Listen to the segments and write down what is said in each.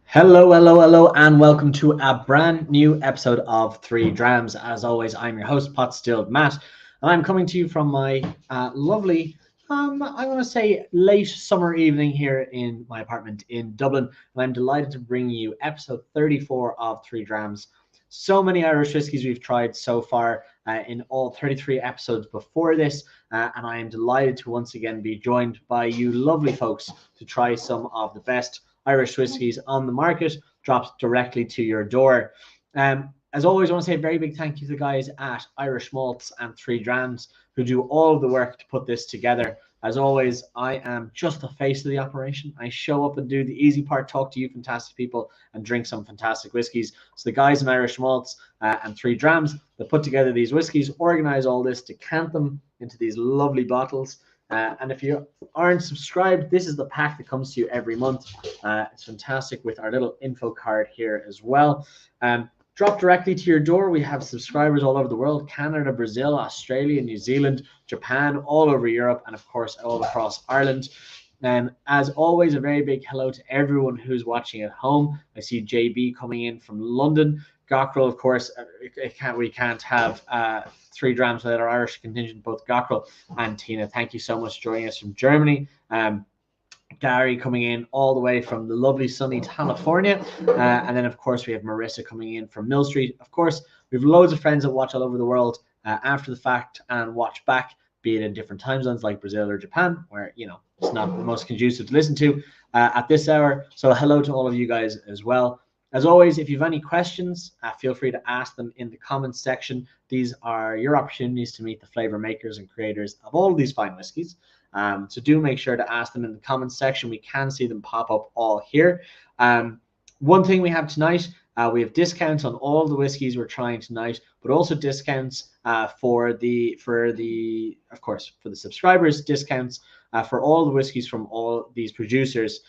Hello, and welcome to a brand new episode of Three Drams. As always, I'm your host, Pot Stilled Matt, and I'm coming to you from my lovely, I'm going to say late summer evening here in my apartment in Dublin, and I'm delighted to bring you episode 34 of Three Drams. So many Irish whiskies we've tried so far in all 33 episodes before this, and I am delighted to once again be joined by you lovely folks to try some of the best Irish whiskies on the market, dropped directly to your door. As always, I want to say a very big thank you to the guys at Irish Malts and Three Drams who do all of the work to put this together. As always, I am just the face of the operation. I show up and do the easy part, talk to you fantastic people and drink some fantastic whiskies. So the guys in Irish Malts and Three Drams that put together these whiskies, organize all this, decant them into these lovely bottles. And if you aren't subscribed, this is the pack that comes to you every month. It's fantastic with our little info card here as well. Drop directly to your door. We have subscribers all over the world: Canada, Brazil, Australia, New Zealand, Japan, all over Europe, and of course all across Ireland. As always, a very big hello to everyone who's watching at home. I see JB coming in from London. Gockrell, of course, we can't have Three Drams without our Irish contingent, both Gockrell and Tina. Thank you so much for joining us from Germany. Gary coming in all the way from the lovely sunny California. And then, of course, we have Marissa coming in from Mill Street. Of course, we have loads of friends that watch all over the world after the fact and watch back, be it in different time zones like Brazil or Japan, where, you know, it's not the most conducive to listen to at this hour. So hello to all of you guys as well. As always, if you have any questions, feel free to ask them in the comments section. These are your opportunities to meet the flavor makers and creators of all of these fine whiskies. So do make sure to ask them in the comments section. We can see them pop up all here. One thing we have tonight, we have discounts on all the whiskies we're trying tonight, but also discounts for the subscribers, discounts for all the whiskies from all these producers.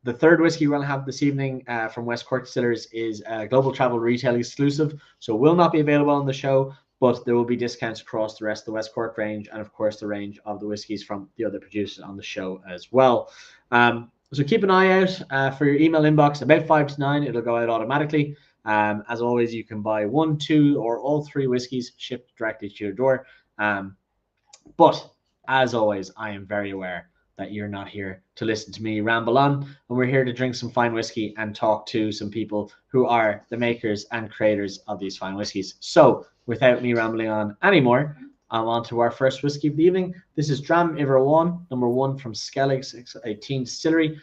The third whiskey we're going to have this evening from West Cork Distillers is a global travel retail exclusive, so will not be available on the show, but there will be discounts across the rest of the West Cork range and, of course, the range of the whiskies from the other producers on the show as well. So keep an eye out for your email inbox. About 5 to 9, it'll go out automatically. As always, you can buy 1, 2, or all 3 whiskies shipped directly to your door. But as always, I am very aware that you're not here to listen to me ramble on, and we're here to drink some fine whiskey and talk to some people who are the makers and creators of these fine whiskies. So without me rambling on anymore, I'm on to our first whiskey of the evening. This is Dram Iver 1, number 1 from Skellig 618 Distillery.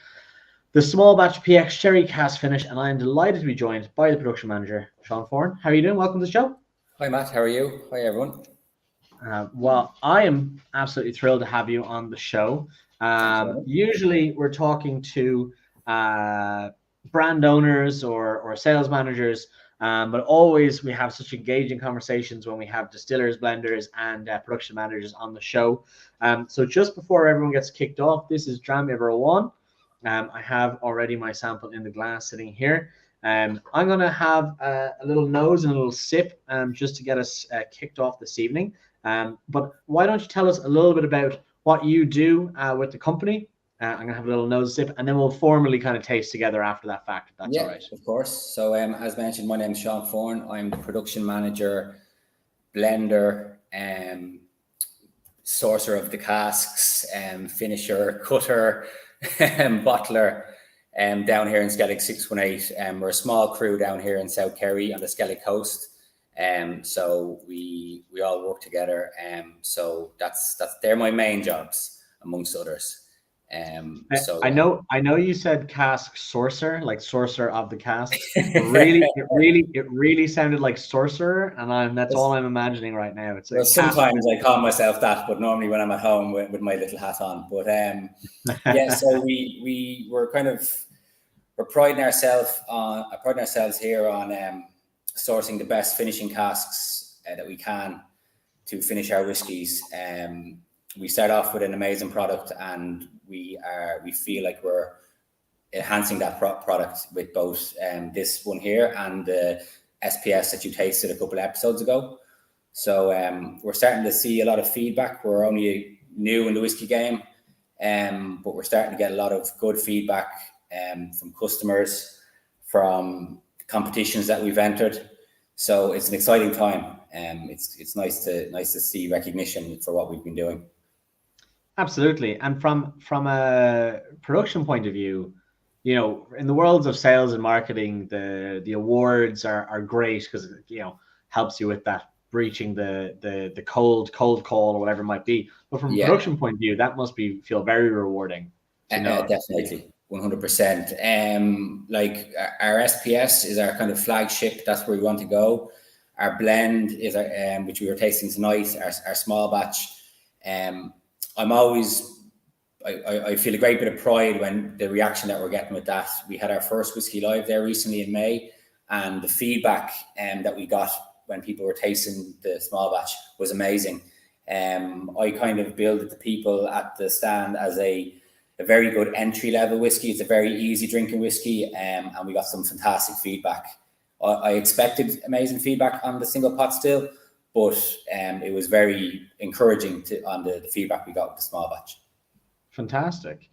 The small batch PX Sherry Cask finish, and I am delighted to be joined by the production manager, Sean Foran. How are you doing? Welcome to the show. Hi, Matt. How are you? Hi, everyone. Well, I am absolutely thrilled to have you on the show. Usually we're talking to brand owners or sales managers, but always we have such engaging conversations when we have distillers, blenders, and production managers on the show. So just before everyone gets kicked off, this is Dram Iver 1. I have already my sample in the glass sitting here. I'm going to have a little nose and a little sip just to get us kicked off this evening. But why don't you tell us a little bit about what you do with the company? I'm going to have a little nose sip, and then we'll formally kind of taste together after that fact, if that's all right. Of course. So as mentioned, my name is Sean Foran. I'm the production manager, blender, sourcer of the casks, finisher, cutter, bottler, down here in Skellig 618. We're a small crew down here in South Kerry on the Skellig coast. So we all work together. So they're my main jobs amongst others. So I know you said cask sorcerer, like sorcerer of the cask. It really sounded like sorcerer, and that's all I'm imagining right now. It's well, sometimes I call myself that, but normally when I'm at home with my little hat on. But yeah, so we're priding ourselves here on sourcing the best finishing casks that we can to finish our whiskies. We start off with an amazing product, and we feel like we're enhancing that product with both this one here and the SPS that you tasted a couple of episodes ago. So we're starting to see a lot of feedback. We're only new in the whiskey game, but we're starting to get a lot of good feedback from customers, from competitions that we've entered. So it's an exciting time. It's nice to see recognition for what we've been doing. Absolutely. And from a production point of view, you know, in the worlds of sales and marketing, the awards are great because, you know, helps you with that breaching the cold call or whatever it might be. But from a production point of view, that must feel very rewarding. Definitely, 100%. Like our SPS is our kind of flagship. That's where we want to go. Our blend is our, which we were tasting tonight, our small batch. I feel a great bit of pride when the reaction that we're getting with that. We had our first whiskey live there recently in May, and the feedback that we got when people were tasting the small batch was amazing. I kind of billed it to people at the stand as a very good entry level whiskey. It's a very easy drinking whiskey, and we got some fantastic feedback. I expected amazing feedback on the single pot still, but it was very encouraging on the feedback we got with the small batch. Fantastic.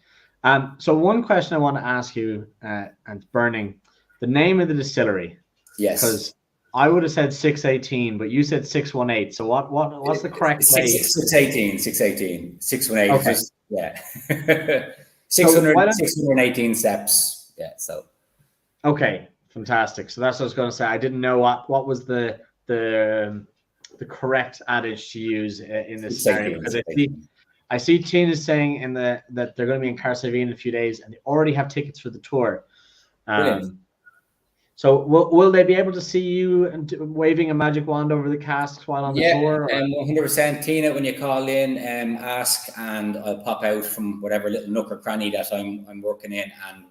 So one question I want to ask you, and it's burning, the name of the distillery. Yes. Because I would have said 618, but you said 618. So what's the correct way? 618. 618. Okay. Yeah. 618 steps. Yeah. So. Okay. Fantastic. So that's what I was going to say. I didn't know what was the correct adage to use in this scenario, because I see Tina's saying that they're going to be in Carsavine in a few days, and they already have tickets for the tour. So will they be able to see you and waving a magic wand over the casks while on the tour? Yeah, 100%. Tina, when you call in, ask, and I'll pop out from whatever little nook or cranny that I'm working in, and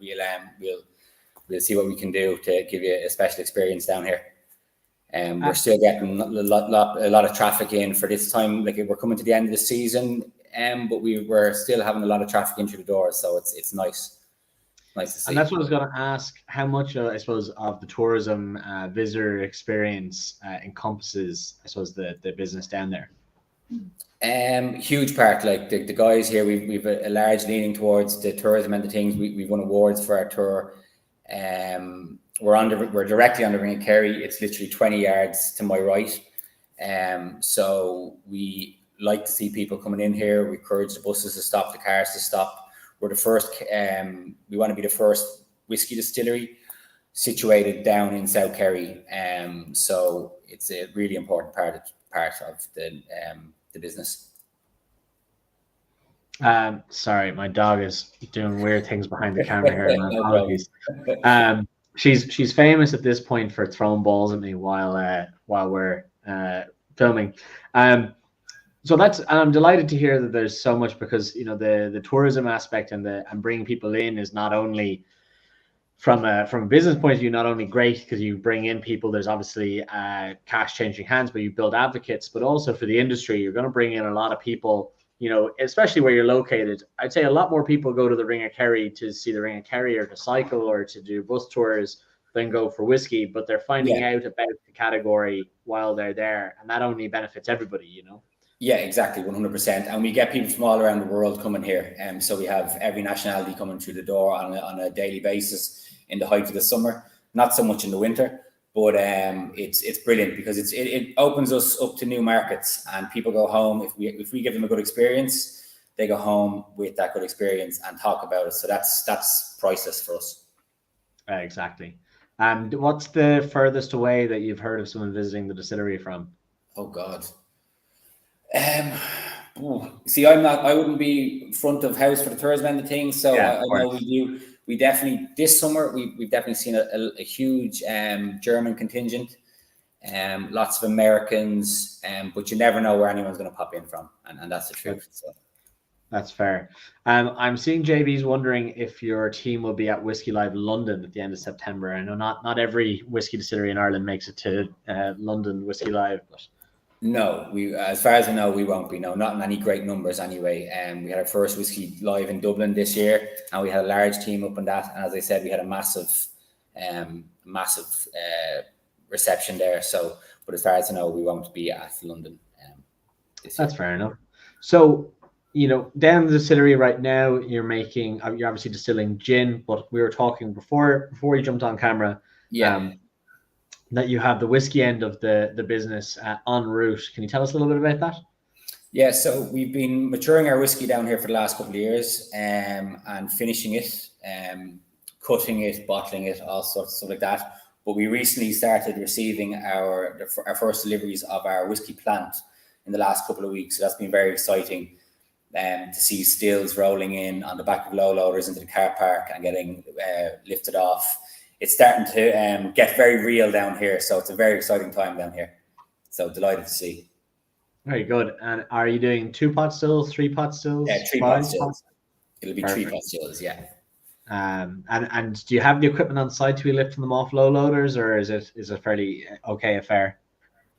we'll see what we can do to give you a special experience down here. We're still getting a lot of traffic in for this time. Like, we're coming to the end of the season, but we're still having a lot of traffic into the doors, so it's nice. Nice to see. And that's what I was going to ask. How much, I suppose, of the tourism visitor experience encompasses, I suppose, the business down there? Huge part. Like the guys here, we've a large leaning towards the tourism and the things. We've won awards for our tour. We're directly under Ring of Kerry. It's literally 20 yards to my right. So we like to see people coming in here. We encourage the buses to stop, the cars to stop. We're the first. We want to be the first whiskey distillery situated down in South Kerry. So it's a really important part of the business. Sorry, my dog is doing weird things behind the camera here. My apologies. She's famous at this point for throwing balls at me while we're filming. So I'm delighted to hear that there's so much, because, you know, the tourism aspect and bringing people in is not only from a business point of view, not only great because you bring in people, there's obviously cash changing hands, but you build advocates, but also for the industry, you're going to bring in a lot of people, you know, especially where you're located. I'd say a lot more people go to the Ring of Kerry to see the Ring of Kerry or to cycle or to do bus tours than go for whiskey, but they're finding out about the category while they're there, and that only benefits everybody, you know. Yeah, exactly, 100%. And we get people from all around the world coming here. So we have every nationality coming through the door on a daily basis in the height of the summer. Not so much in the winter, but it's brilliant because it opens us up to new markets, and people go home. If we give them a good experience, they go home with that good experience and talk about it. So that's priceless for us. Exactly. And what's the furthest away that you've heard of someone visiting the distillery from? Oh God. See, I wouldn't be front of house for the tourism end of things, so I know we definitely this summer we've definitely seen a huge German contingent, lots of Americans, but you never know where anyone's going to pop in from, and that's the truth. So that's fair. I'm seeing JB's wondering if your team will be at Whiskey Live London at the end of September. I know not every whiskey distillery in Ireland makes it to London Whiskey Live, but no, as far as I know, we won't be. No, not in any great numbers anyway. We had our first whiskey live in Dublin this year, and we had a large team up on that. And as I said, we had a massive reception there. So, but as far as I know, we won't be at London this year. That's fair enough. So, down in the distillery right now, you're obviously distilling gin, but we were talking before you jumped on camera, Yeah. that you have the whiskey end of the business en route. Can you tell us a little bit about that? Yeah, so we've been maturing our whiskey down here for the last couple of years, and finishing it, cutting it, bottling it, all sorts of stuff like that. But we recently started receiving our first deliveries of our whiskey plant in the last couple of weeks. So that's been very exciting, to see stills rolling in on the back of low loaders into the car park and getting lifted off. It's starting to get very real down here, so it's a very exciting time down here. So delighted to see. Very good. And are you doing 2-pot stills, 3-pot stills? Yeah, 3-pot stills. It'll be Perfect. 3-pot stills, yeah. And do you have the equipment on site to be lifting them off low loaders, or is it fairly okay affair?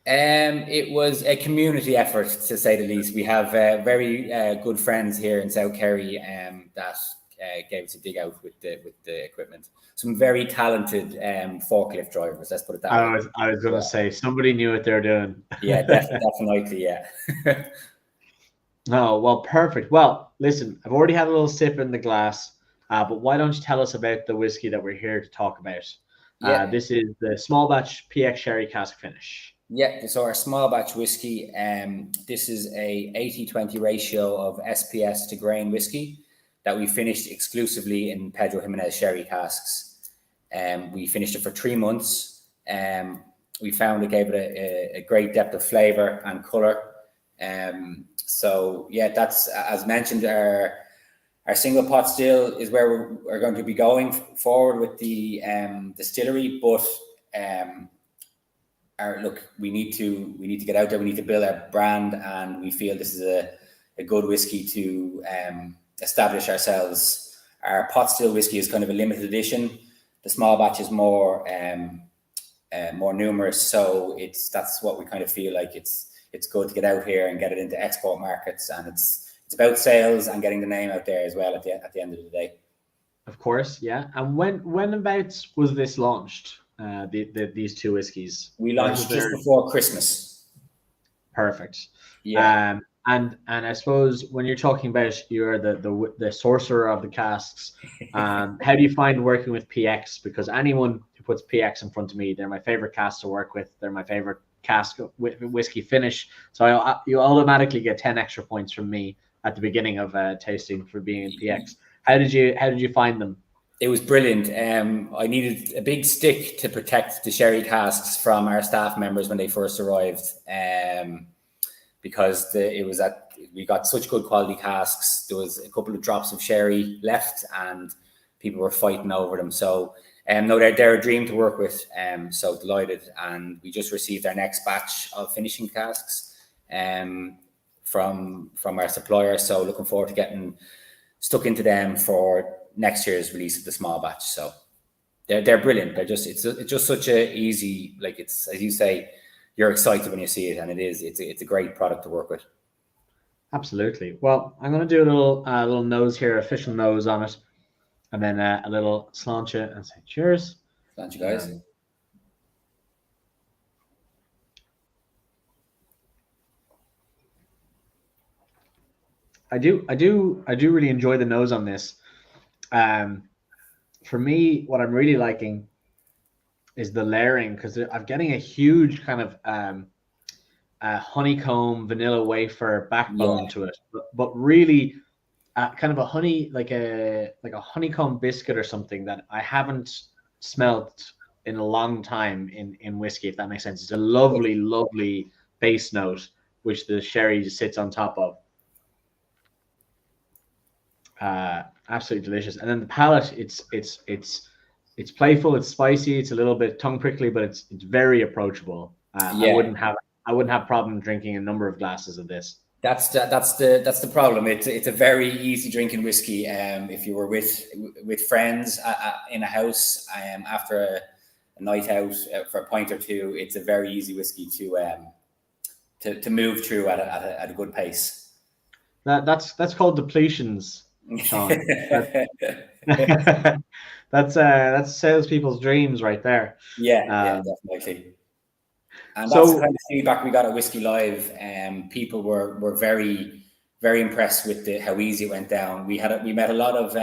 It was a community effort, to say the least. We have very good friends here in South Kerry that gave us a dig out with the equipment. Some very talented forklift drivers. Let's put it that way. I was going to say somebody knew what they're doing. Yeah, definitely. Yeah. Oh, well, perfect. Well, listen, I've already had a little sip in the glass, but why don't you tell us about the whiskey that we're here to talk about? Yeah. This is the small batch PX Sherry Cask Finish. Yeah, so our small batch whiskey, this is a 80-20 ratio of SPS to grain whiskey that we finished exclusively in Pedro Jimenez sherry casks. We finished it for 3 months. We found it gave it a great depth of flavor and color. So yeah, that's, as mentioned, our single pot still is where we're going to be going forward with the distillery, but we need to get out there. We need to build our brand, and we feel this is a good whiskey to establish ourselves. Our pot still whiskey is kind of a limited edition. The small batch is more numerous, so that's what we kind of feel like. It's good to get out here and get it into export markets, and it's about sales and getting the name out there as well at the end of the day. Of course, yeah. And when about was this launched? These two whiskies. We launched just before Christmas. Perfect. Yeah. And I suppose when you're talking about you're the sorcerer of the casks, how do you find working with PX? Because anyone who puts PX in front of me, they're my favorite cask to work with. They're my favorite cask whiskey finish. So you automatically get 10 extra points from me at the beginning of tasting for being in PX. How did you find them? It was brilliant. I needed a big stick to protect the sherry casks from our staff members when they first arrived, because we got such good quality casks. There was a couple of drops of sherry left, and people were fighting over them. So, no, they're a dream to work with. So delighted, and we just received our next batch of finishing casks from our supplier. So looking forward to getting stuck into them for next year's release of the small batch. So they're brilliant. It's just such a easy, like, it's, as you say, you're excited when you see it, and it's a great product to work with. Absolutely. Well, I'm going to do a little nose here, official nose on it, and then a little sláinte and say cheers. Sláinte, guys. I do really enjoy the nose on this. For me, what I'm really liking is the layering, because I'm getting a huge kind of honeycomb vanilla wafer backbone to it, but really kind of a honeycomb biscuit or something that I haven't smelt in a long time in whiskey, if that makes sense. It's a lovely base note which the sherry sits on top of. Absolutely delicious. And then the palate, it's playful, it's spicy, it's a little bit tongue prickly, but it's very approachable. I wouldn't have problem drinking a number of glasses of this. That's the problem. It's a very easy drinking whiskey. If you were with friends in a house after a night out for a pint or two, it's a very easy whiskey to move through at a good pace. That's called depletions, Sean. That's salespeople's dreams right there. Yeah, definitely. And that's the kind of feedback we got at Whiskey Live. People were very very impressed with how easy it went down. We met a lot of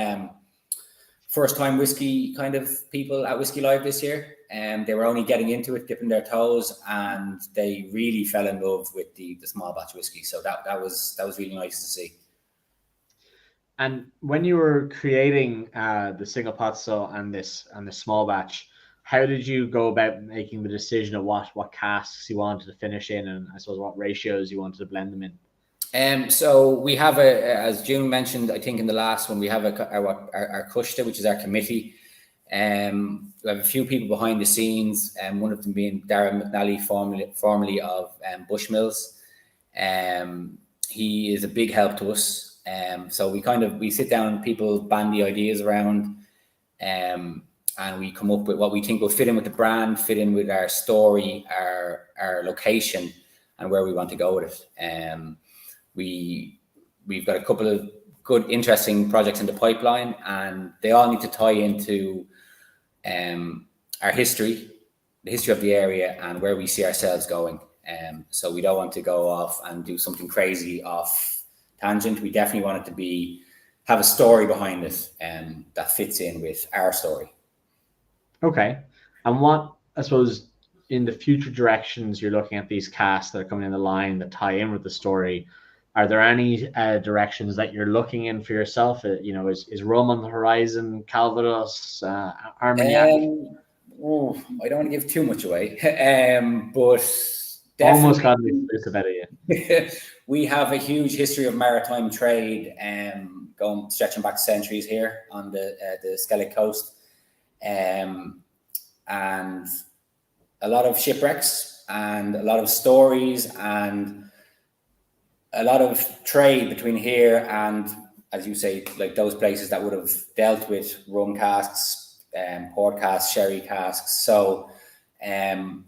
first-time whiskey kind of people at Whiskey Live this year, and they were only getting into it, dipping their toes, and they really fell in love with the small batch whiskey. So that was really nice to see. And when you were creating the single pot still and the small batch, how did you go about making the decision of what casks you wanted to finish in, and I suppose what ratios you wanted to blend them in? So we have as June mentioned, I think in the last one, we have our Kushta, which is our committee. We have a few people behind the scenes, and one of them being Darren McNally, formerly of Bushmills. He is a big help to us. So we sit down, people bandy ideas around, and we come up with what we think will fit in with the brand, fit in with our story, our location, and where we want to go with it. We've got a couple of good, interesting projects in the pipeline, and they all need to tie into our history, the history of the area, and where we see ourselves going. So we don't want to go off and do something crazy off tangent. We definitely want it to have a story behind it that fits in with our story. Okay. And what, I suppose, in the future directions you're looking at these casts that are coming in the line that tie in with the story, are there any directions that you're looking in for yourself? Is rum on the horizon, Calvados, Armagnac? I don't want to give too much away, but almost got me about it. We have a huge history of maritime trade, stretching back centuries here on the Skellig coast, and a lot of shipwrecks and a lot of stories and a lot of trade between here and, as you say, like those places that would have dealt with rum casks, port casks, sherry casks. So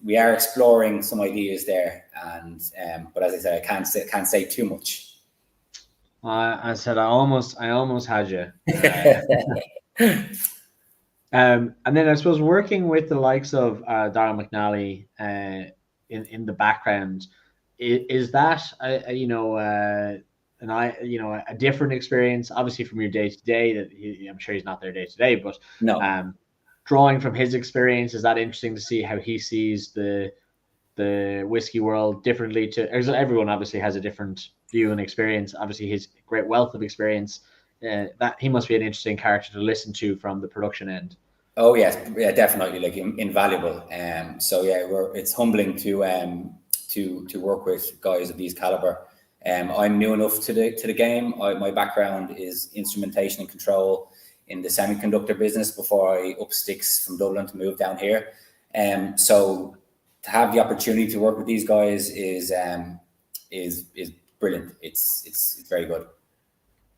we are exploring some ideas there, and but as I said, I can't say too much. I said I almost had you. And then I suppose working with the likes of Darren McNally in the background. Is that a different experience, obviously, from your day to day? That I'm sure he's not there day to day, but no. Drawing from his experience, is that interesting to see how he sees the whiskey world differently? Everyone obviously has a different view and experience. Obviously, his great wealth of experience. That he must be an interesting character to listen to from the production end. Oh yes, yeah, definitely, like invaluable. So yeah, it's humbling to work with guys of these caliber. I'm new enough to the game. My background is instrumentation and control in the semiconductor business before I up sticks from Dublin to move down here. So to have the opportunity to work with these guys is brilliant. It's very good.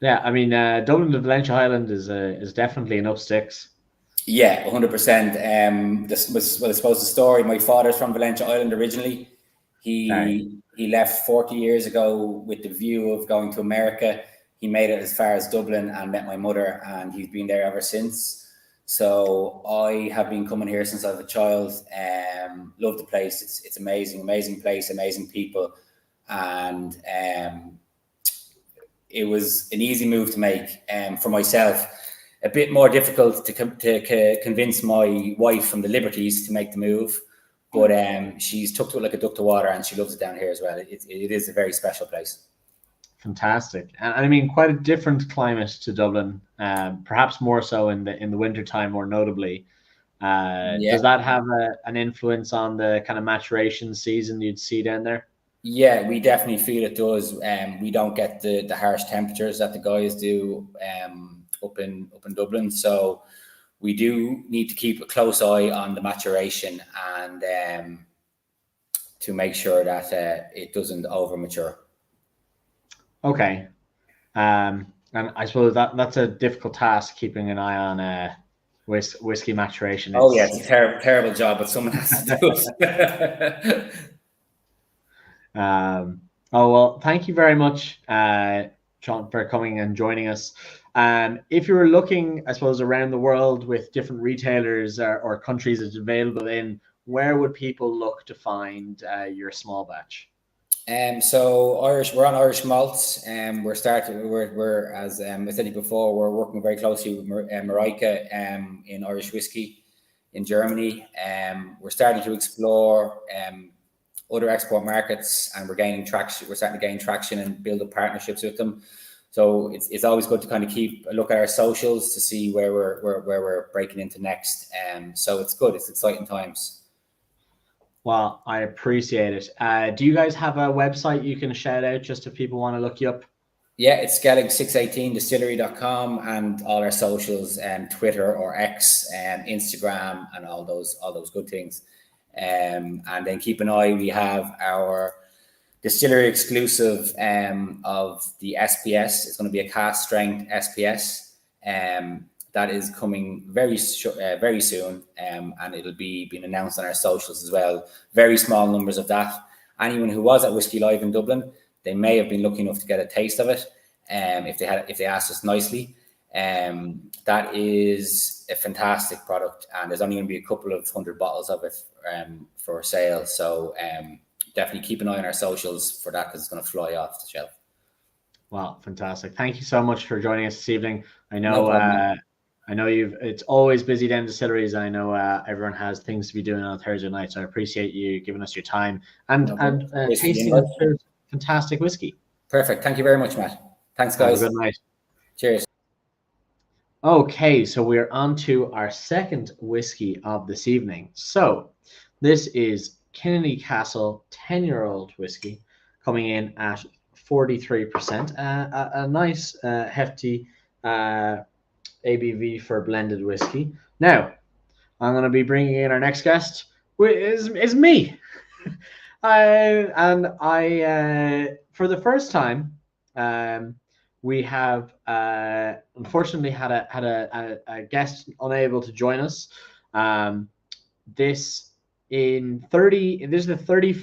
Yeah, I mean, Dublin to Valencia Island is definitely an up sticks. Yeah, 100%. I suppose the story. My father's from Valencia Island originally. He left 40 years ago with the view of going to America. He made it as far as Dublin and met my mother, and he's been there ever since. So I have been coming here since I was a child. Love the place. It's amazing place, amazing people, and it was an easy move to make. For myself, a bit more difficult to convince my wife from the Liberties to make the move. But she's took to it like a duck to water, and she loves it down here as well. It is a very special place. Fantastic, and I mean, quite a different climate to Dublin. Perhaps more so in the winter time, more notably. Does that have an influence on the kind of maturation season you'd see down there? Yeah, we definitely feel it does. We don't get the harsh temperatures that the guys do up in Dublin, so we do need to keep a close eye on the maturation and to make sure that it doesn't over mature. Okay, and I suppose that's a difficult task, keeping an eye on whiskey maturation. Oh yeah, it's a terrible job, but someone has to do it. Oh well, thank you very much, John, for coming and joining us. If you were looking, I suppose, around the world with different retailers or countries it's available in, where would people look to find your small batch? So we're on Irish malts. We're as I said before, we're working very closely with Maritime in Irish whiskey in Germany. We're starting to explore other export markets, and we're gaining traction. We're starting to gain traction and build up partnerships with them. So it's always good to kind of keep a look at our socials to see where we're breaking into next. So it's good. It's exciting times. Well, I appreciate it. Do you guys have a website you can shout out just if people want to look you up? Yeah, it's Skellig618distillery.com, and all our socials, Twitter or X, Instagram, and all those good things. And then keep an eye. We have our distillery exclusive of the SPS. It's going to be a cask strength SPS. That is coming very soon, and it'll be being announced on our socials as well. Very small numbers of that. Anyone who was at Whiskey Live in Dublin, they may have been lucky enough to get a taste of it, if they asked us nicely. That is a fantastic product, and there's only going to be a couple of 100 bottles of it for sale. So definitely keep an eye on our socials for that, because it's going to fly off the shelf. Wow, fantastic! Thank you so much for joining us this evening. I know. I know it's always busy down distilleries. I know everyone has things to be doing on Thursday night, so I appreciate you giving us your time and tasting of fantastic whiskey. Perfect. Thank you very much, Matt. Thanks, guys. Have a good night. Cheers. Okay, so we're on to our second whiskey of this evening. So this is Kinnitty Castle 10-year-old whiskey, coming in at 43%. A nice, hefty ABV for blended whiskey. Now, I'm going to be bringing in our next guest, which is me. And for the first time, we have unfortunately had a guest unable to join us. This is the 30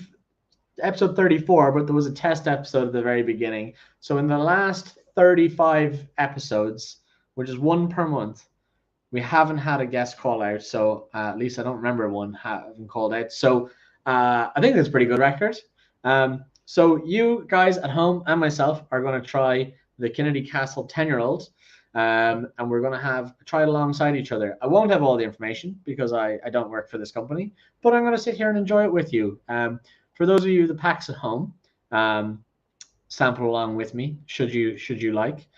episode 34, but there was a test episode at the very beginning. So in the last 35 episodes, which is one per month, we haven't had a guest call out. So at least I don't remember one having called out. So I think that's a pretty good record. So you guys at home and myself are going to try the Kinnitty Castle 10-year-old. And we're going to try it alongside each other. I won't have all the information because I don't work for this company, but I'm going to sit here and enjoy it with you. For those of you, the packs at home, sample along with me, should you like.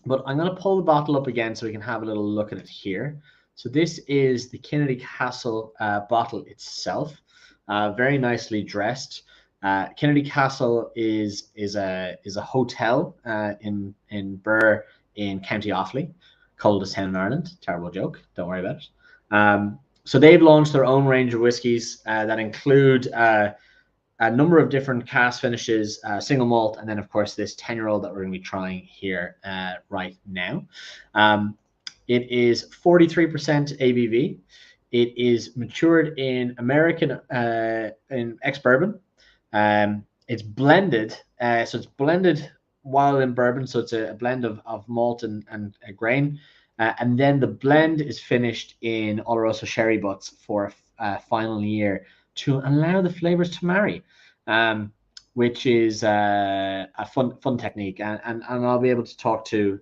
But I'm going to pull the bottle up again so we can have a little look at it here. So this is the Kinnitty Castle bottle itself, very nicely dressed. Kinnitty Castle is a hotel in Birr in County Offaly, coldest town in Ireland. Terrible joke. Don't worry about it. So they've launched their own range of whiskies that include a number of different cask finishes, single malt, and then of course this 10-year-old that we're going to be trying here right now. It is 43% ABV. It is matured in American in ex-bourbon. It's blended, so it's blended while in bourbon, so it's a blend of malt and a grain, and then the blend is finished in Oloroso sherry butts for a final year to allow the flavors to marry, which is a fun technique, and I'll be able to talk to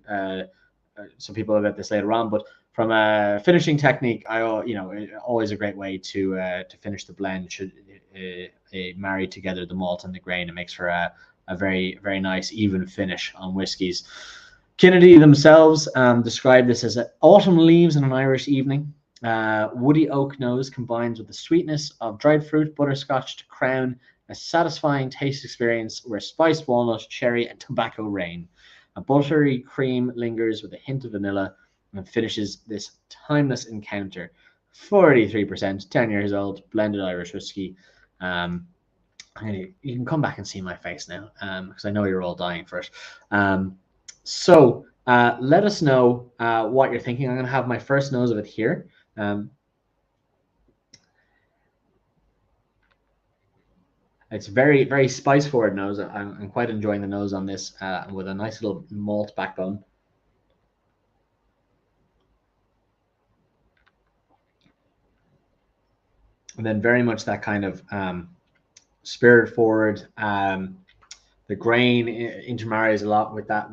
some people about this later on. But from a finishing technique, always a great way to finish the blend should marry together the malt and the grain. It makes for a very, very nice even finish on whiskies. Kinnitty themselves describe this as autumn leaves in an Irish evening. Woody oak nose combines with the sweetness of dried fruit, butterscotch to crown a satisfying taste experience where spiced walnut, cherry, and tobacco reign. A buttery cream lingers with a hint of vanilla and finishes this timeless encounter. 43%, 10 years old, blended Irish whiskey. You can come back and see my face now, because I know you're all dying for it. So let us know what you're thinking. I'm going to have my first nose of it here. It's very, very spice forward nose. I'm quite enjoying the nose on this, with a nice little malt backbone. And then very much that kind of spirit forward. The grain intermarries a lot with that.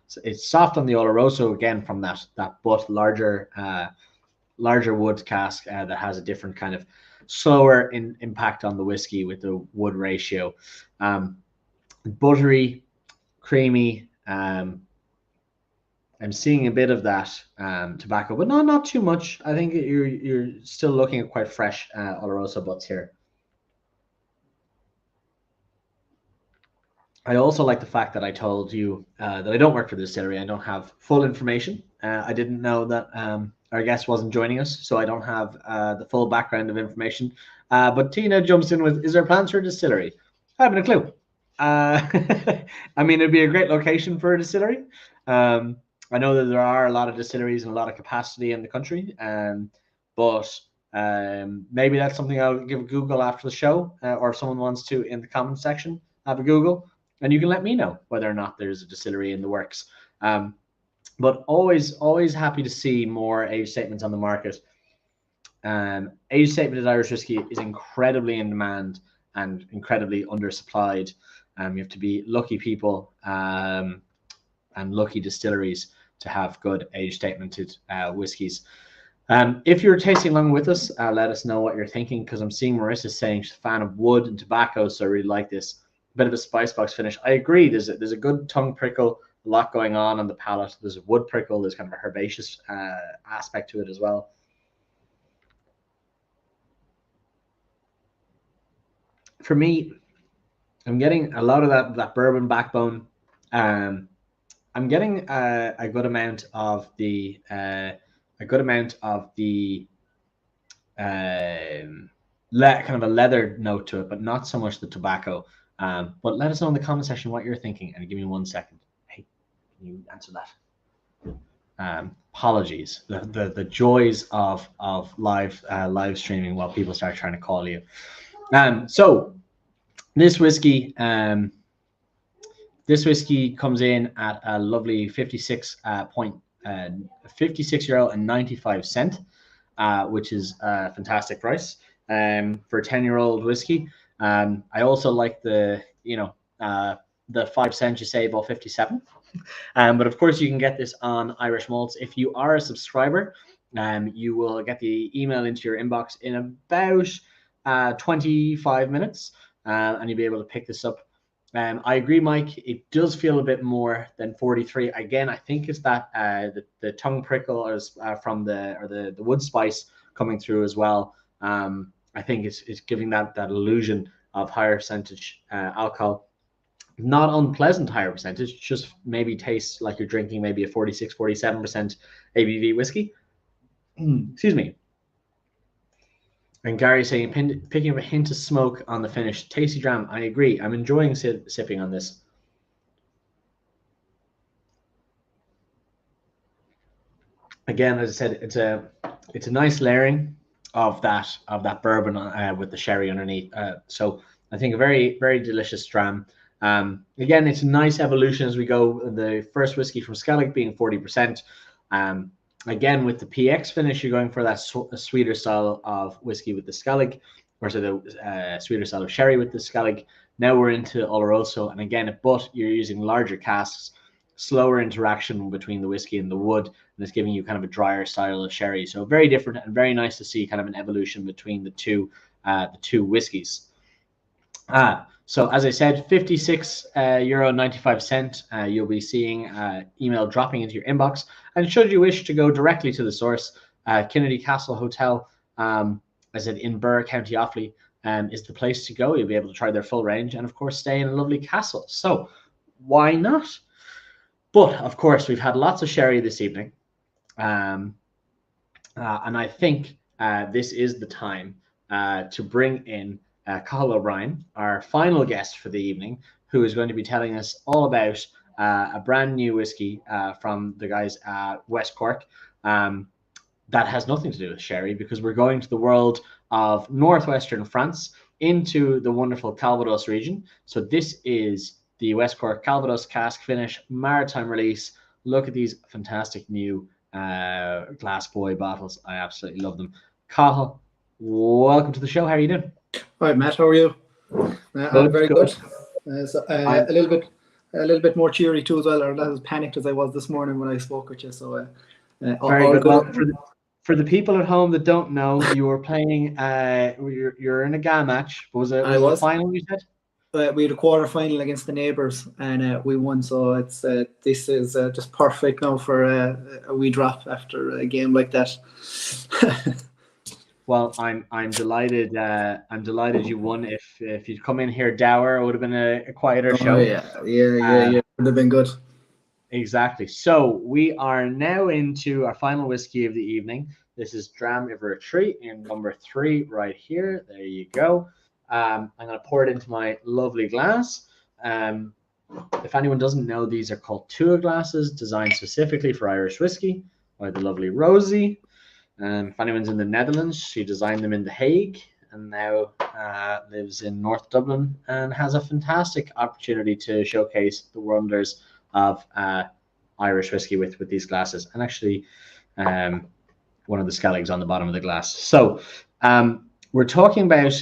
So it's soft on the Oloroso again from that but larger wood cask that has a different kind of slower impact on the whiskey with the wood ratio. Buttery, creamy. I'm seeing a bit of that tobacco, but not too much. I think you're still looking at quite fresh Oloroso butts here. I also like the fact that I told you that I don't work for the distillery. I don't have full information. I didn't know that our guest wasn't joining us, so I don't have the full background of information. But Tina jumps in with, is there plans for a distillery? I haven't a clue. I mean, it'd be a great location for a distillery. I know that there are a lot of distilleries and a lot of capacity in the country, but maybe that's something I'll give a Google after the show, or if someone wants to in the comments section, have a Google. And you can let me know whether or not there's a distillery in the works. But always happy to see more age statements on the market. Age statement in Irish whiskey is incredibly in demand and incredibly undersupplied. You have to be lucky people and lucky distilleries to have good age statemented whiskies. If you're tasting along with us, let us know what you're thinking, because I'm seeing Marissa saying she's a fan of wood and tobacco, so I really like this. Bit of a spice box finish. I agree. There's a good tongue prickle, a lot going on the palate. There's a wood prickle. There's kind of a herbaceous aspect to it as well. For me, I'm getting a lot of that bourbon backbone. I'm getting a good amount of the kind of a leather note to it, but not so much the tobacco. But let us know in the comment section what you're thinking, and give me 1 second. Hey, can you answer that? Apologies. The joys of live streaming while people start trying to call you. So this whiskey comes in at a lovely 56 €95, which is a fantastic price for a 10-year-old whiskey. I also like the 5 cents you save off 57. But of course you can get this on Irish Malts. If you are a subscriber, you will get the email into your inbox in about 25 minutes, and you'll be able to pick this up. I agree, Mike. It does feel a bit more than 43. Again, I think it's that the tongue prickle from the wood spice coming through as well. I think it's giving that illusion of higher percentage alcohol. Not unpleasant higher percentage, just maybe tastes like you're drinking maybe a 46, 47% ABV whiskey. Excuse me. And Gary saying, picking up a hint of smoke on the finish. Tasty dram. I agree. I'm enjoying sipping on this. Again, as I said, it's a nice layering of that bourbon with the sherry underneath. So I think a very, very delicious dram. Again, it's a nice evolution as we go. The first whiskey from Skellig being 40%. Again, with the PX finish, you're going for that sweeter style of whiskey with the Skellig, or so the sweeter style of sherry with the Skellig. Now we're into Oloroso, and again, but you're using larger casks, slower interaction between the whiskey and the wood, and it's giving you kind of a drier style of sherry. So very different and very nice to see kind of an evolution between the two whiskeys. So as I said, €56.95. You'll be seeing email dropping into your inbox. And should you wish to go directly to the source, Kinnitty Castle Hotel, as I said, in Burr, County Offaly, is the place to go. You'll be able to try their full range and, of course, stay in a lovely castle. So why not? But, of course, we've had lots of sherry this evening. And I think this is the time to bring in Cathal O'Brien, our final guest for the evening, who is going to be telling us all about a brand new whiskey from the guys at West Cork that has nothing to do with sherry, because we're going to the world of northwestern France into the wonderful Calvados region. So this is the West Cork Calvados cask finish Maritime release. Look at these fantastic new glass boy bottles. I absolutely love them. Cathal, welcome to the show. How are you doing? All right, Matt, how are you? I'm very good. So, a little bit more cheery too as well, or not as panicked as I was this morning when I spoke with you. So very good. Well, for the people at home that don't know, you were playing. You're in a GA match. Was it a final? You said. We had a quarter final against the neighbours, and we won. So it's this is just perfect now for a wee drop after a game like that. Well, I'm delighted. I'm delighted you won. If you'd come in here dour, it would have been a quieter show. Yeah. Would have been good. Exactly. So we are now into our final whiskey of the evening. This is Dram River Retreat in number 3 right here. There you go. I'm going to pour it into my lovely glass. If anyone doesn't know, these are called Tua glasses, designed specifically for Irish whiskey by the lovely Rosie. If anyone's in the Netherlands, she designed them in The Hague and now lives in North Dublin and has a fantastic opportunity to showcase the wonders of Irish whiskey with these glasses. And actually, one of the Skelligs on the bottom of the glass. So we're talking about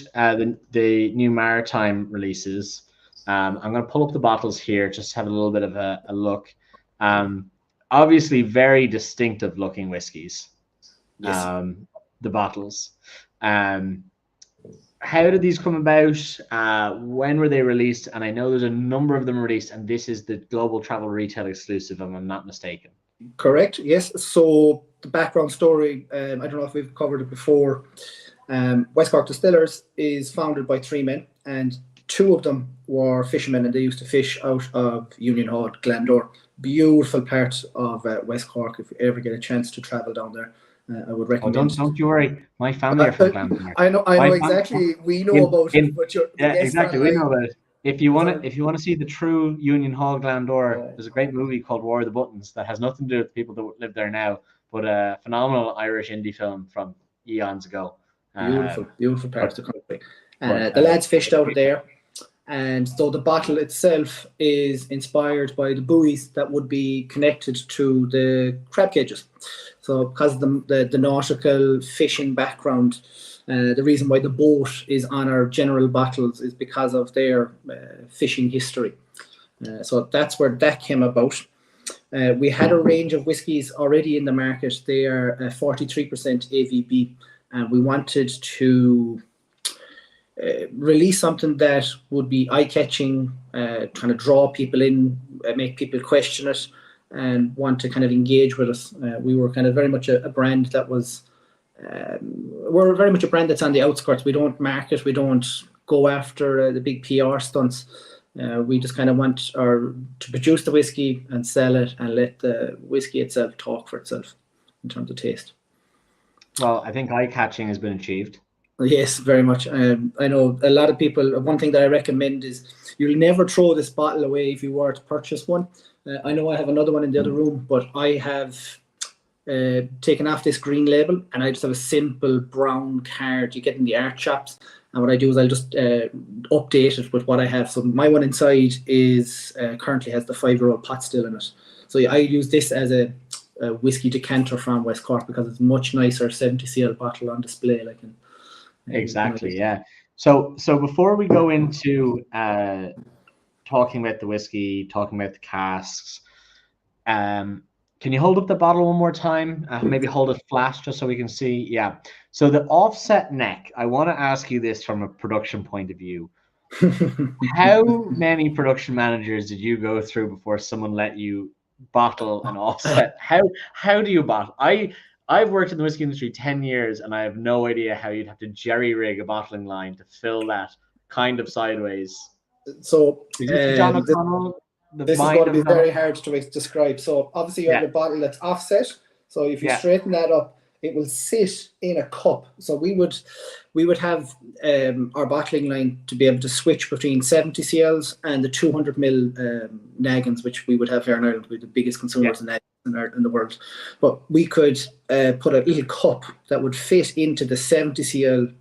the new Maritime releases. I'm going to pull up the bottles here, just have a little bit of a look. Obviously, very distinctive looking whiskies. Yes. The bottles. How did these come about? When were they released? And I know there's a number of them released, and this is the global travel retail exclusive, if I'm not mistaken. Correct, yes. So the background story, I don't know if we've covered it before. West Cork Distillers is founded by 3 men, and 2 of them were fishermen, and they used to fish out of Union Hall, Glandore. Beautiful part of West Cork. If you ever get a chance to travel down there, I would recommend. Oh, don't you worry. My family are from Glandore. I know exactly. We know about it, but exactly. We know about it. If you want to see the true Union Hall Glandore, there's a great movie called War of the Buttons that has nothing to do with the people that live there now, but a phenomenal Irish indie film from eons ago. Beautiful part of the country. The lads fished out of there. And so the bottle itself is inspired by the buoys that would be connected to the crab cages. So because of the nautical fishing background, the reason why the boat is on our general bottles is because of their fishing history. So that's where that came about. We had a range of whiskies already in the market. They are 43% AVB, and we wanted to release something that would be eye-catching, trying to draw people in, make people question it, and want to kind of engage with us. We were kind of very much a brand that was, we're very much a brand that's on the outskirts. We don't market, we don't go after the big PR stunts. We just kind of want to produce the whiskey and sell it and let the whiskey itself talk for itself in terms of taste. Well, I think eye-catching has been achieved. Yes, very much. I know a lot of people, one thing that I recommend is you'll never throw this bottle away if you were to purchase one. I know I have another one in the other room, but I have taken off this green label and I just have a simple brown card you get in the art shops. And what I do is I'll just update it with what I have. So my one inside is currently has the 5-year-old pot still in it. So I use this as a whiskey decanter from West Cork because it's much nicer 70cl bottle on display. Exactly, yeah. So before we go into talking about the whiskey, talking about the casks, can you hold up the bottle one more time? Maybe hold it flat just so we can see. Yeah. So the offset neck, I want to ask you this from a production point of view. How many production managers did you go through before someone let you bottle an offset? How do you bottle? I've worked in the whiskey industry 10 years and I have no idea how you'd have to jerry-rig a bottling line to fill that kind of sideways. So John O'Connell, this is going to be very hard to describe. So obviously you have your bottle that's offset. So if you straighten that up, it will sit in a cup. So we would have our bottling line to be able to switch between 70cls and the 200ml naggins, which we would have here in Ireland. We're the biggest consumers of naggins in the world. But we could put a little cup that would fit into the 70cl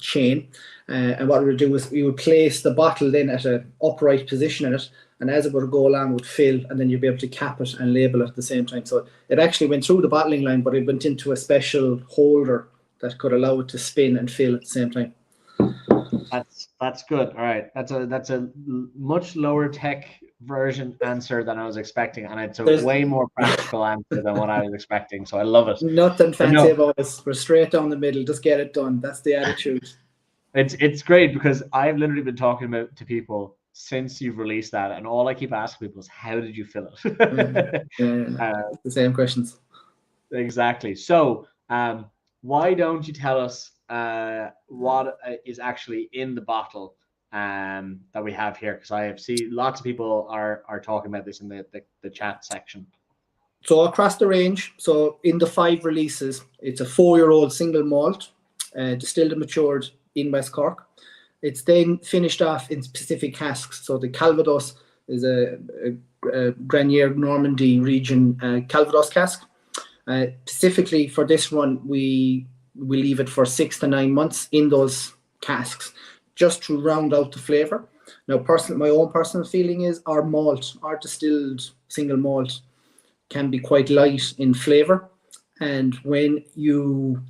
chain. And what we would do is we would place the bottle then at an upright position in it, and as it would go along, it would fill, and then you'd be able to cap it and label it at the same time. So it actually went through the bottling line, but it went into a special holder that could allow it to spin and fill at the same time. That's good. All right, that's a much lower tech version answer than I was expecting, and it's a There's way more practical answer than what I was expecting. So I love it. nothing But fancy no, about us. We're straight down the middle. Just get it done. That's the attitude. it's great because I've literally been talking about to people since you've released that, and all I keep asking people is, "How did you fill it?" The same questions. Exactly. So, why don't you tell us what is actually in the bottle that we have here? Because I have seen lots of people are talking about this in the chat section. So across the range, so in the 5 releases, it's a 4-year-old single malt, distilled and matured in West Cork. It's then finished off in specific casks. So the Calvados is a Grenier Normandy region Calvados cask. Specifically for this one, we leave it for 6 to 9 months in those casks, just to round out the flavour. Now, my own personal feeling is our distilled single malt, can be quite light in flavour, and when you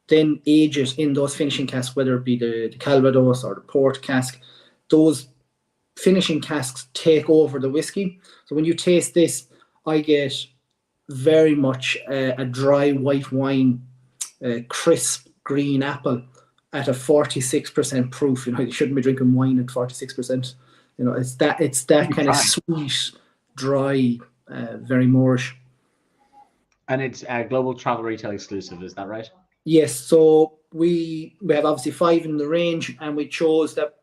then age it in those finishing casks, whether it be the Calvados or the port cask, those finishing casks take over the whiskey. So when you taste this, I get very much a dry white wine, crisp green apple at a 46% proof. You shouldn't be drinking wine at 46%. It's that kind of sweet, dry, very Moorish. And it's a global travel retail exclusive, is that right? Yes. So we have obviously 5 in the range, and we chose that.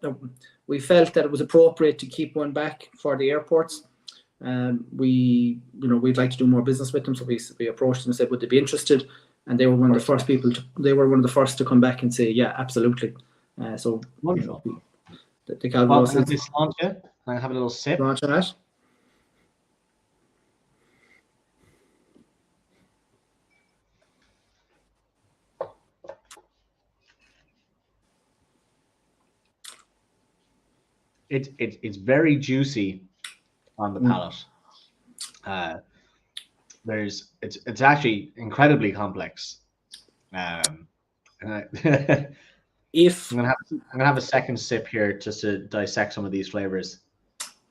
We felt that it was appropriate to keep one back for the airports. We'd like to do more business with them, so we approached them and said, would they be interested? And they were one of the first people. They were one of the first to come back and say, yeah, absolutely. So wonderful. The Calvados. Well, this launch it. I have a little sip. Launch on that. It's very juicy on the palate. It's actually incredibly complex. I'm gonna have a second sip here just to dissect some of these flavors.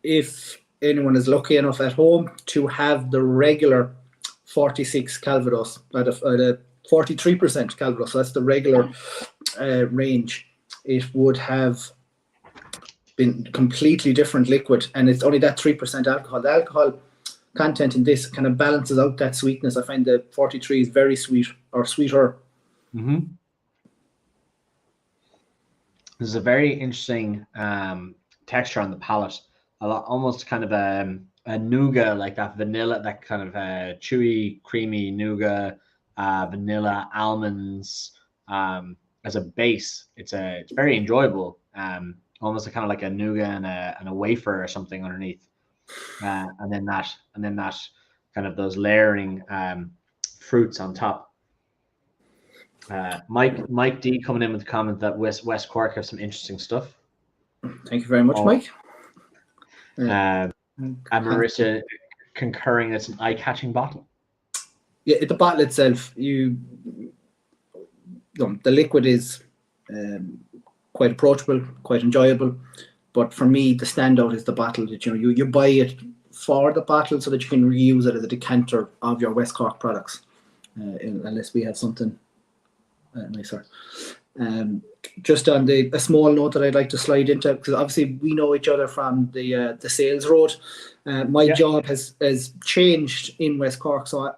If anyone is lucky enough at home to have the regular 46 Calvados at a 43% Calvados, so that's the regular range, it would have been completely different liquid, and it's only that 3% alcohol. The alcohol content in this kind of balances out that sweetness. I find the 43 is very sweet, or sweeter. Mm-hmm. This is a very interesting texture on the palate. Almost kind of a nougat, like that vanilla, that kind of chewy, creamy nougat, vanilla, almonds as a base. It's very enjoyable. Almost kind of like a nougat and a wafer or something underneath, and then that kind of those layering fruits on top. Mike D coming in with the comment that West Cork have some interesting stuff. Thank you very much, Mike. And Marissa concurring, it's an eye-catching bottle. Yeah, the bottle itself, the liquid is quite approachable, quite enjoyable. But for me, the standout is the bottle. That you buy it for the bottle so that you can reuse it as a decanter of your West Cork products, unless we have something nicer. Just on a small note that I'd like to slide into, because obviously we know each other from the sales road. My job has changed in West Cork, so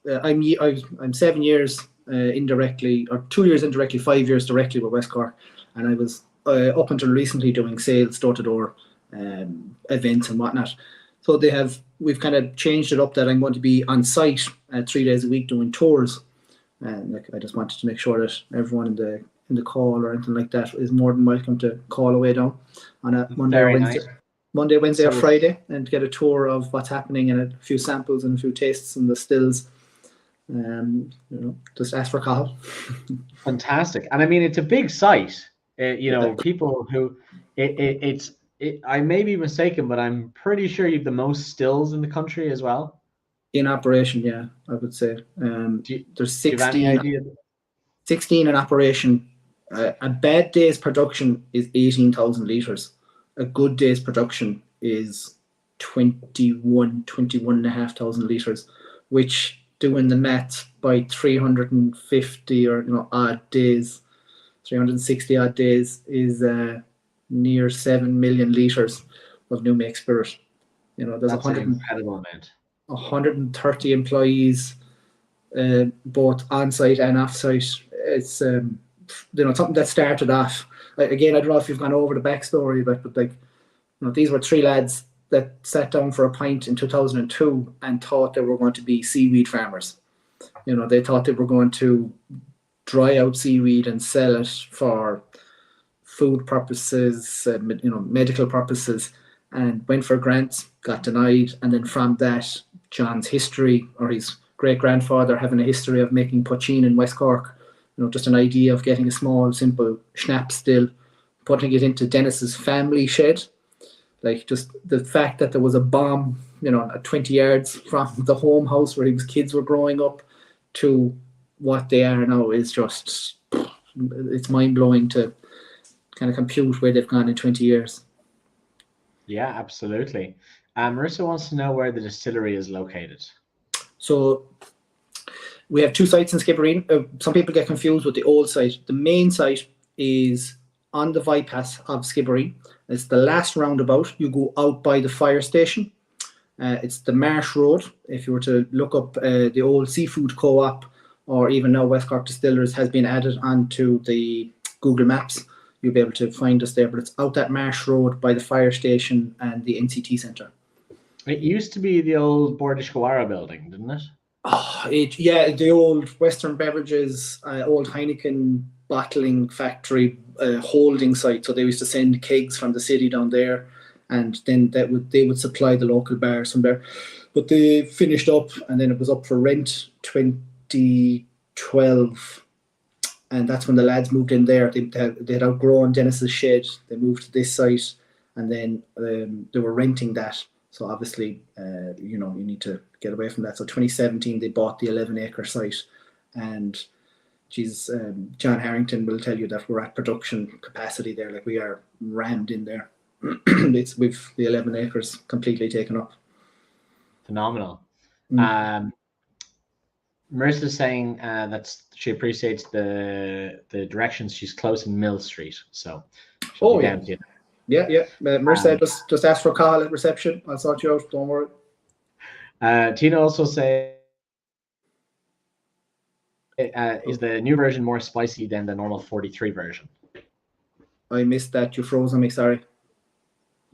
I'm 7 years indirectly, or 2 years indirectly, 5 years directly with West Cork, and I was up until recently doing sales, door-to-door events and whatnot. So we've kind of changed it up that I'm going to be on site 3 days a week doing tours, and I just wanted to make sure that everyone in the call or anything like that is more than welcome to call away down on a Monday, Wednesday, or Friday, and get a tour of what's happening and a few samples and a few tastes and the stills. Just ask for a call. Fantastic. And I mean, it's a big site. People who I may be mistaken, but I'm pretty sure you have the most stills in the country as well. In operation, yeah, I would say. There's 16 in operation A bad day's production is 18,000 litres. A good day's production is 21,500 litres, which, doing the math by 350 or odd days, 360 odd days, is near 7 million litres of new make spirit. There's That's an incredible amount. 130 employees, both on site and off site. It's something that started off. Again, I don't know if you've gone over the backstory, but these were three lads that sat down for a pint in 2002 and thought they were going to be seaweed farmers. They thought they were going to dry out seaweed and sell it for food purposes, medical purposes, and went for grants, got denied. And then from that, John's history, or his great-grandfather having a history of making poachine in West Cork, just an idea of getting a small, simple schnapps still, putting it into Dennis's family shed. Just the fact that there was a bomb, at 20 yards from the home house where his kids were growing up to what they are now is just, it's mind-blowing to kind of compute where they've gone in 20 years. Yeah, absolutely. Marissa wants to know where the distillery is located. So we have two sites in Skibbereen. Some people get confused with the old site. The main site is on the bypass of Skibbereen. It's the last roundabout. You go out by the fire station. It's the Marsh Road. If you were to look up the old seafood co-op, or even now West Cork Distillers has been added onto the Google Maps, you'll be able to find us there. But it's out that Marsh Road by the fire station and the NCT Centre. It used to be the old Bordishkawara building, didn't it? Oh, the old Western Beverages, old Heineken bottling factory holding site. So they used to send kegs from the city down there, and then they would supply the local bars from there. But they finished up, and then it was up for rent 2012, and that's when the lads moved in there. They had outgrown Dennis's shed. They moved to this site, and then they were renting that. So obviously, you need to get away from that. So 2017, they bought the 11-acre site, and John Harrington will tell you that we're at production capacity there. We are rammed in there. We've the 11 acres completely taken up. Phenomenal. Marissa's saying that she appreciates the directions. She's close in Mill Street, so she'll be down to you. Yeah. Marissa, just ask for a call at reception. I'll sort you out. Don't worry. Tina also say, is the new version more spicy than the normal 43 version? I missed that. You froze on me. Sorry.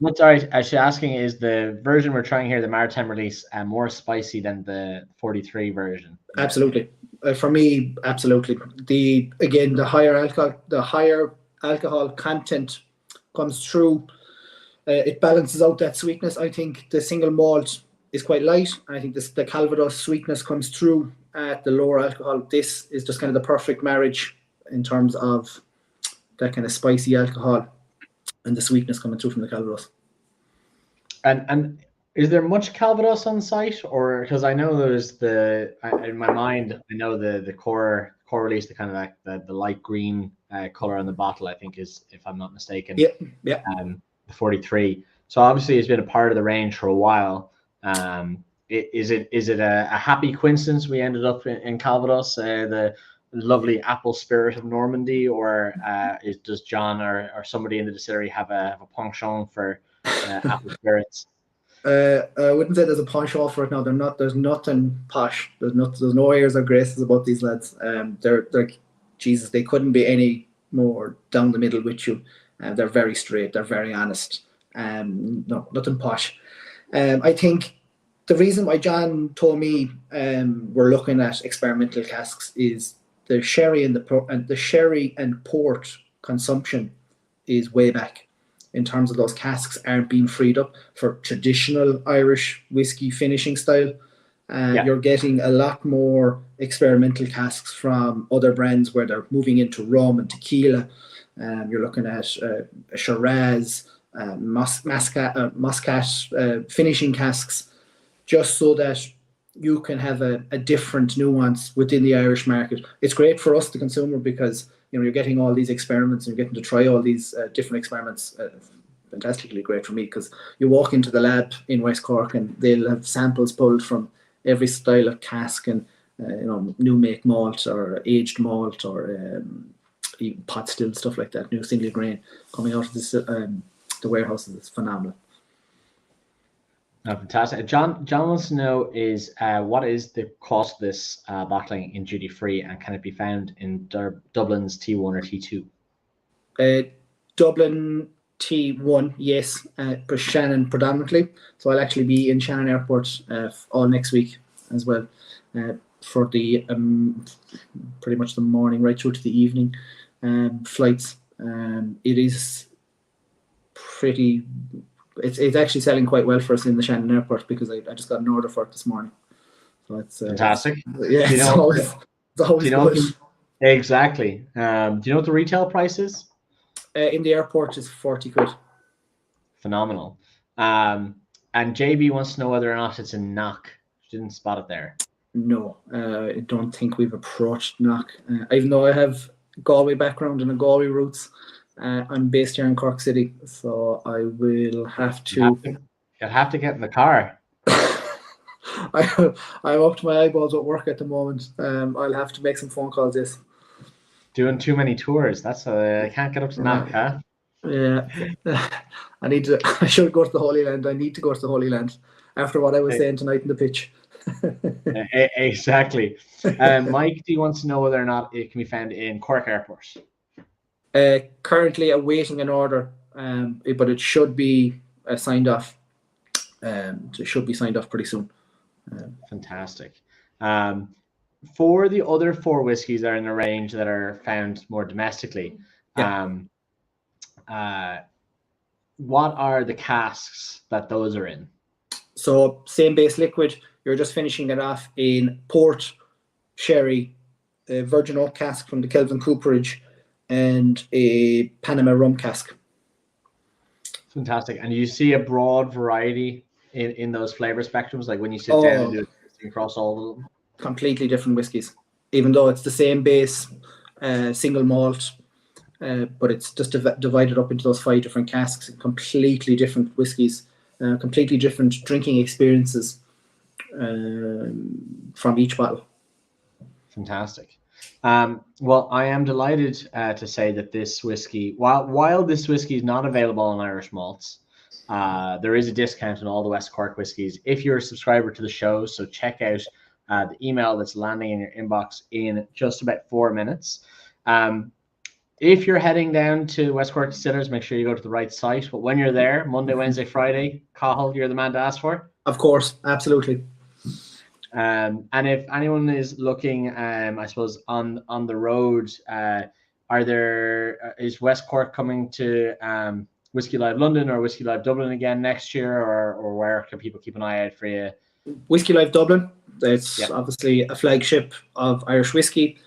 That's all right. She's asking, is the version we're trying here, the Maritime release, more spicy than the 43 version? Absolutely. For me, absolutely. The higher alcohol content comes through. It balances out that sweetness. I think the single malt is quite light. I think the Calvados sweetness comes through at the lower alcohol. This is just kind of the perfect marriage in terms of that kind of spicy alcohol and the sweetness coming through from the Calvados. And is there much Calvados on site, or because I know there's in my mind I know the core release, the kind of like the light green color on the bottle, I think is, if I'm not mistaken. Yeah. The 43. So obviously it's been a part of the range for a while. Is it a happy coincidence we ended up in Calvados, the lovely apple spirit of Normandy, or does John or somebody in the distillery have a penchant for apple spirits? I wouldn't say there's a penchant for it now. There's nothing posh. There's no airs or graces about these lads. They're Jesus. They couldn't be any more down the middle with you. They're very straight. They're very honest. No, nothing posh. I think the reason why John told me we're looking at experimental casks is the sherry and the sherry and port consumption is way back. In terms of those casks aren't being freed up for traditional Irish whiskey finishing style. You're getting a lot more experimental casks from other brands where they're moving into rum and tequila. You're looking at Shiraz, Muscat finishing casks, just so that you can have a different nuance within the Irish market. It's great for us, the consumer, because you're getting all these experiments and you're getting to try all these different experiments. Fantastically great for me, because you walk into the lab in West Cork and they'll have samples pulled from every style of cask and new make malt or aged malt or even pot still, stuff like that, new single grain coming out of this, the warehouses. It's phenomenal. Oh, fantastic. John wants to know is what is the cost of this bottling in duty free, and can it be found in Dublin's T1 or T2? Dublin T1, yes, for Shannon predominantly. So I'll actually be in Shannon Airport all next week as well for the pretty much the morning right through to the evening flights. It is pretty. It's actually selling quite well for us in the Shannon Airport, because I just got an order for it this morning. So it's fantastic. Yeah, it's always good. Exactly. Do you know what the retail price is? In the airport is 40 quid. Phenomenal. And JB wants to know whether or not it's a knock. Didn't spot it there. No, I don't think we've approached knock. Even though I have Galway background and a Galway roots, I'm based here in Cork City, so I will have to. You'll have to get in the car. I'm up to my eyeballs at work at the moment. I'll have to make some phone calls. Yes. Doing too many tours. That's I can't get up to knock, huh? Yeah, I should go to the Holy Land. I need to go to the Holy Land after what I was saying tonight in the pitch. Exactly. Mike D wants to know whether or not it can be found in Cork Airport. Currently awaiting an order, but it should be signed off. It should be signed off pretty soon. Fantastic. For the other 4 whiskies that are in the range that are found more domestically, what are the casks that those are in? So same base liquid. You're just finishing it off in port, sherry, virgin oak cask from the Kelvin Cooperage, and a Panama rum cask. Fantastic. And you see a broad variety in those flavor spectrums, like when you sit down and do it across all of them? Completely different whiskies, even though it's the same base, single malt, but it's just divided up into those 5 different casks, completely different whiskies, completely different drinking experiences from each bottle. Fantastic. Well, I am delighted to say that this whiskey, while this whiskey is not available on Irish malts, there is a discount on all the West Cork whiskies if you're a subscriber to the show. So check out the email that's landing in your inbox in just about 4 minutes. If you're heading down to West Cork Distillers, make sure you go to the right site. But when you're there, Monday, Wednesday, Friday, Cathal, you're the man to ask for. Of course, absolutely. And if anyone is looking, I suppose on the road, is West Cork coming to Whiskey Live London or Whiskey Live Dublin again next year, or where can people keep an eye out for you? Whiskey Live Dublin. It's obviously a flagship of Irish whiskey.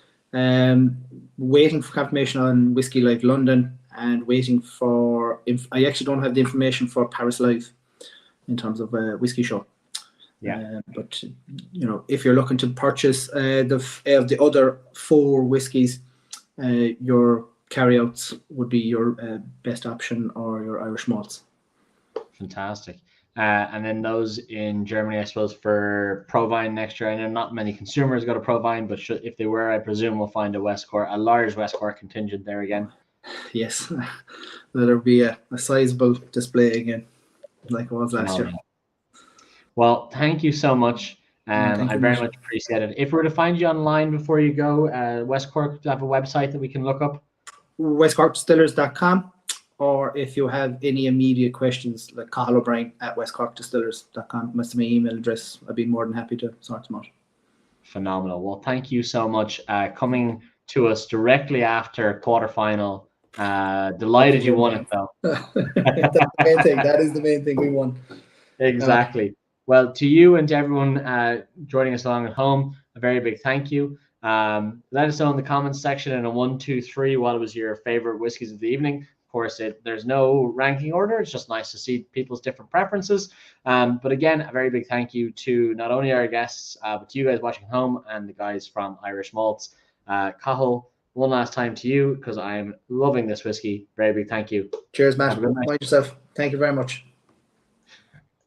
Waiting for confirmation on Whiskey Live London, and waiting for. I actually don't have the information for Paris Live in terms of a whiskey show. But if you're looking to purchase the other 4 whiskies, your carryouts would be your best option, or your Irish malts. Fantastic. And then those in Germany, I suppose, for Provine next year. I know not many consumers go to Provine, but if they were, I presume we'll find a large West Cork contingent there again. Yes, there'll be a sizable display again, like it was last year. Well, thank you so much. I very much appreciate it. If we were to find you online before you go, West Cork, do you have a website that we can look up? westcorkdistillers.com, or if you have any immediate questions, like Cathal O'Brien at westcorkdistillers.com. That's my email address. I'd be more than happy to sort them out. Phenomenal. Well, thank you so much. Coming to us directly after quarterfinal. Delighted you won it, though. That's the main thing. That is the main thing. We won. Exactly. Well, to you and to everyone joining us along at home, a very big thank you. Let us know in the comments section in a 1, 2, 3 what was your favorite whiskeys of the evening. Of course, there's no ranking order. It's just nice to see people's different preferences. But again, a very big thank you to not only our guests, but to you guys watching home and the guys from Irish Malts. Cathal, one last time to you, because I'm loving this whiskey. Very big thank you. Cheers, Matt. Have a good night. Mind yourself. Thank you very much.